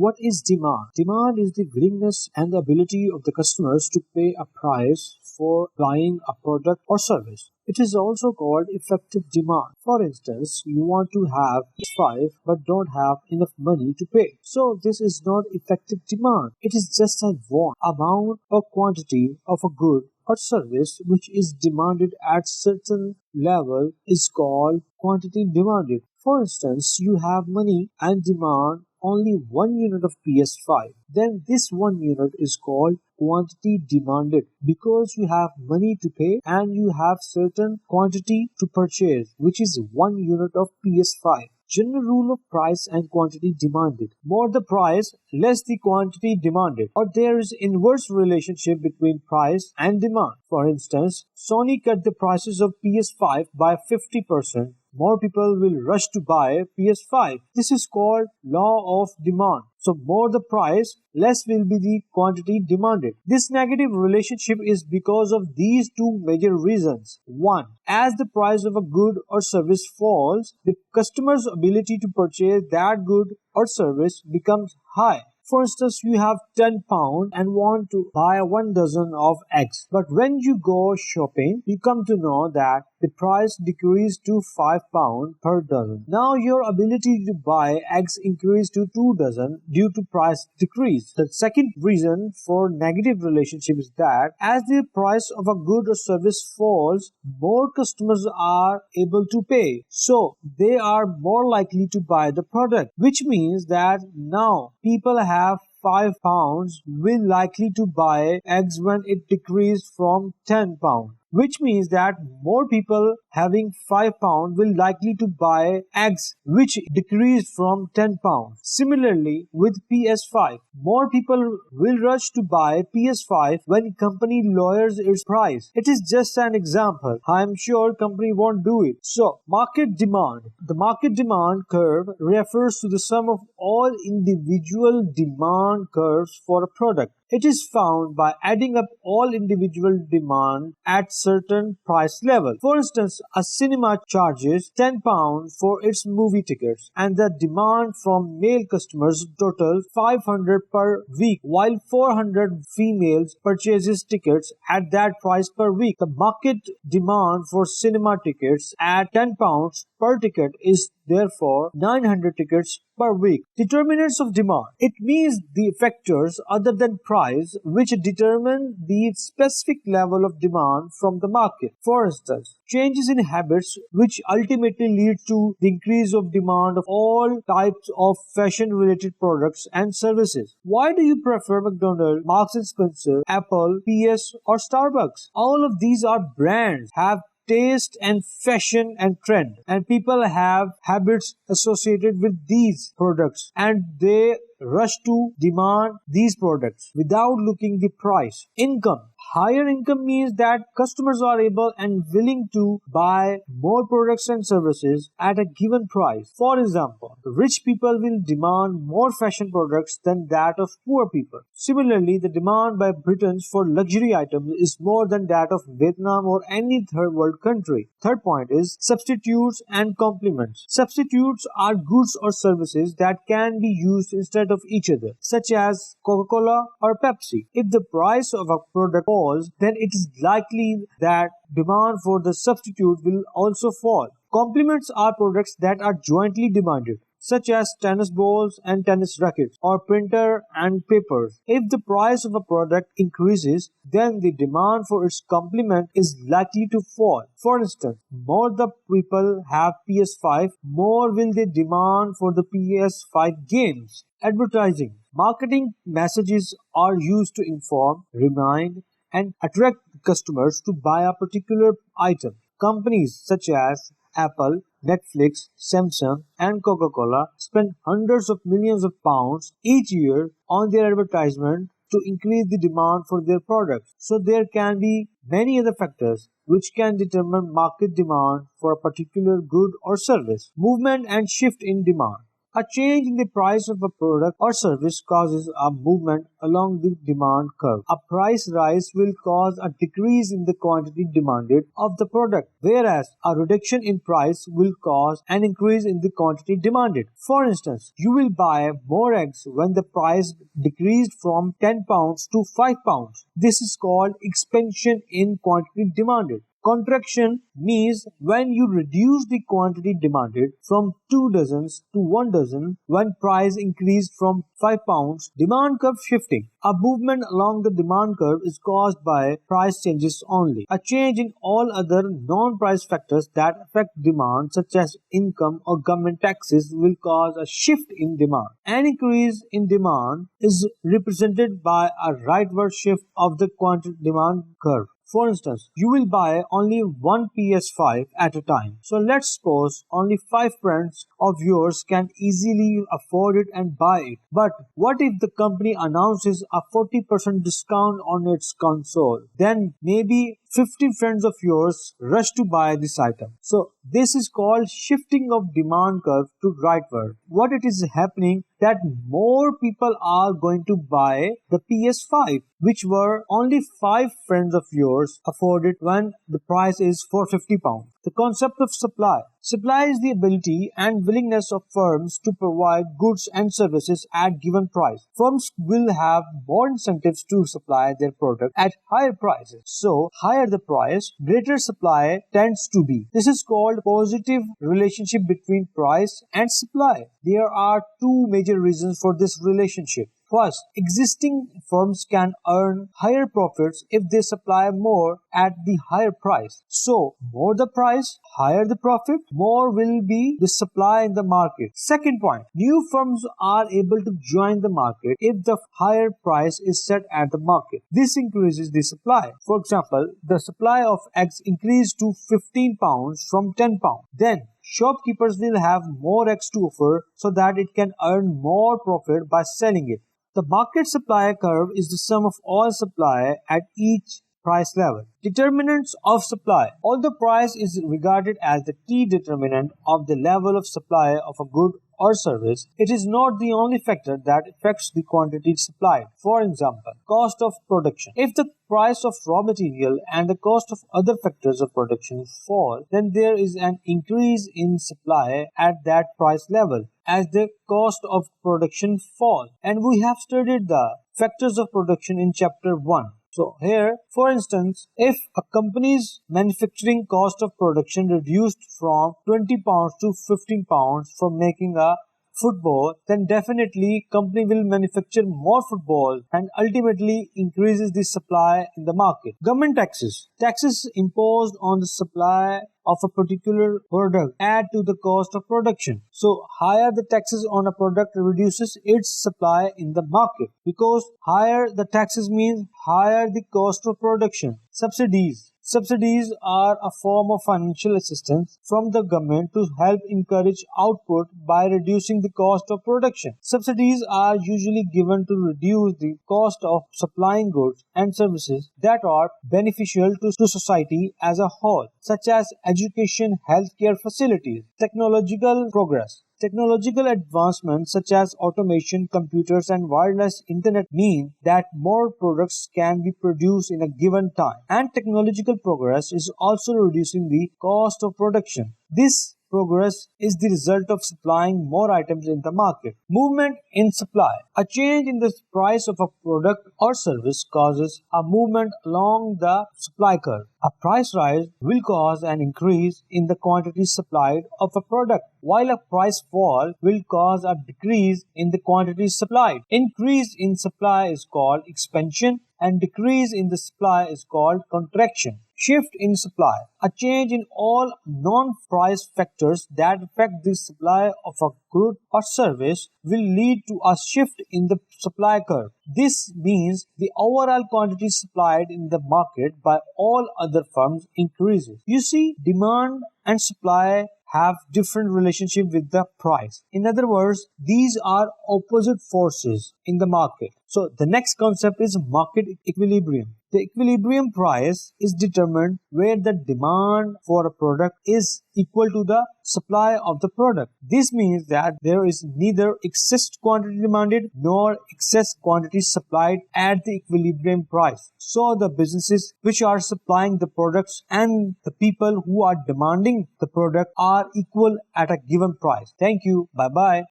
What is demand? Demand is the willingness and the ability of the customers to pay a price for buying a product or service. It is also called effective demand. For instance, you want to have PS5 but don't have enough money to pay. So this is not effective demand. It is just a want, amount or quantity of a good or service which is demanded at certain level is called quantity demanded. For instance, you have money and demand only 1 unit of PS5. Then this 1 unit is called quantity demanded because you have money to pay and you have certain quantity to purchase, which is 1 unit of PS5. General rule of price and quantity demanded. More the price, less the quantity demanded. Or there is inverse relationship between price and demand. For instance, Sony cut the prices of PS5 by 50%. More people will rush to buy PS5. This is called law of demand. So more the price, less will be the quantity demanded. This negative relationship is because of these two major reasons. One, as the price of a good or service falls, the customer's ability to purchase that good or service becomes high. For instance, you have £10 and want to buy 1 dozen of eggs. But when you go shopping, you come to know that the price decreased to £5 per dozen. Now your ability to buy eggs increased to 2 dozen due to price decrease. The second reason for negative relationship is that as the price of a good or service falls, more customers are able to pay. So they are more likely to buy the product, which means that now people have £5 will likely to buy eggs when it decreased from £10, which means that more people having £5 will likely to buy eggs which decreased from £10. Similarly, with PS5, more people will rush to buy PS5 when company lowers its price. It is just an example. I am sure company won't do it. So, market demand. The market demand curve refers to the sum of all individual demand curves for a product. It is found by adding up all individual demand at certain price level. For instance, a cinema charges £10 for its movie tickets and the demand from male customers totals 500 per week, while 400 females purchases tickets at that price per week. The market demand for cinema tickets at £10 per ticket is therefore 900 tickets per week. Determinants of demand. It means the factors other than price which determine the specific level of demand from the market. For instance, changes in habits which ultimately lead to the increase of demand of all types of fashion-related products and services. Why do you prefer McDonald's, Marks and Spencer, Apple, PS or Starbucks? All of these are brands, have taste and fashion and trend, and people have habits associated with these products and they rush to demand these products without looking the price. Income. Higher income means that customers are able and willing to buy more products and services at a given price. For example, rich people will demand more fashion products than that of poor people. Similarly, the demand by Britons for luxury items is more than that of Vietnam or any third world country. Third point is substitutes and complements. Substitutes are goods or services that can be used instead of each other, such as Coca-Cola or Pepsi. If the price of a product falls, then it is likely that demand for the substitute will also fall. Complements are products that are jointly demanded, such as tennis balls and tennis rackets, or printer and papers. If the price of a product increases, then the demand for its complement is likely to fall. For instance, more the people have PS5, more will they demand for the PS5 games. Advertising. Marketing messages are used to inform, remind, and attract customers to buy a particular item. Companies such as Apple, Netflix, Samsung, and Coca-Cola spend hundreds of millions of pounds each year on their advertisement to increase the demand for their products. So there can be many other factors which can determine market demand for a particular good or service. Movement and shift in demand. A change in the price of a product or service causes a movement along the demand curve. A price rise will cause a decrease in the quantity demanded of the product, whereas a reduction in price will cause an increase in the quantity demanded. For instance, you will buy more eggs when the price decreased from 10 pounds to 5 pounds. This is called expansion in quantity demanded. Contraction means when you reduce the quantity demanded from 2 dozens to 1 dozen when price increased from 5 pounds. Demand curve shifting. A movement along the demand curve is caused by price changes only. A change in all other non-price factors that affect demand, such as income or government taxes, will cause a shift in demand. An increase in demand is represented by a rightward shift of the quantity demand curve. For instance, you will buy only one PS5 at a time. So let's suppose only 5 friends of yours can easily afford it and buy it. But what if the company announces a 40% discount on its console? Then maybe 50 friends of yours rush to buy this item. So this is called shifting of demand curve to rightward. What it is happening that more people are going to buy the PS5, which were only 5 friends of yours afforded when the price is for 50 pounds. The concept of supply. Supply is the ability and willingness of firms to provide goods and services at given price. Firms will have more incentives to supply their product at higher prices. So, higher the price, greater supply tends to be. This is called positive relationship between price and supply. There are two major reasons for this relationship. First, existing firms can earn higher profits if they supply more at the higher price. So, more the price, higher the profit, more will be the supply in the market. Second point, new firms are able to join the market if the higher price is set at the market. This increases the supply. For example, the supply of eggs increased to 15 pounds from 10 pounds. Then, shopkeepers will have more eggs to offer so that it can earn more profit by selling it. The market supply curve is the sum of all supply at each price level. Determinants of supply. Although price is regarded as the key determinant of the level of supply of a good or service, it is not the only factor that affects the quantity supplied. For example, cost of production. If the price of raw material and the cost of other factors of production fall, then there is an increase in supply at that price level as the cost of production falls. And we have studied the factors of production in chapter 1. So here, for instance, if a company's manufacturing cost of production reduced from 20 pounds to 15 pounds for making a football, then definitely company will manufacture more football and ultimately increases the supply in the market. Government taxes. Taxes imposed on the supply of a particular product add to the cost of production. So higher the taxes on a product reduces its supply in the market, because higher the taxes means higher the cost of production. Subsidies. Subsidies are a form of financial assistance from the government to help encourage output by reducing the cost of production. Subsidies are usually given to reduce the cost of supplying goods and services that are beneficial to society as a whole, such as education, healthcare facilities. Technological progress. Technological advancements such as automation, computers, and wireless internet mean that more products can be produced in a given time. And technological progress is also reducing the cost of production. This progress is the result of supplying more items in the market. Movement in supply. A change in the price of a product or service causes a movement along the supply curve. A price rise will cause an increase in the quantity supplied of a product, while a price fall will cause a decrease in the quantity supplied. Increase in supply is called expansion, and decrease in the supply is called contraction. Shift in supply. A change in all non-price factors that affect the supply of a good or service will lead to a shift in the supply curve. This means the overall quantity supplied in the market by all other firms increases. You see, demand and supply have different relationship with the price. In other words, these are opposite forces in the market. So the next concept is market equilibrium. The equilibrium price is determined where the demand for a product is equal to the supply of the product. This means that there is neither excess quantity demanded nor excess quantity supplied at the equilibrium price. So the businesses which are supplying the products and the people who are demanding the product are equal at a given price. Thank you. Bye bye.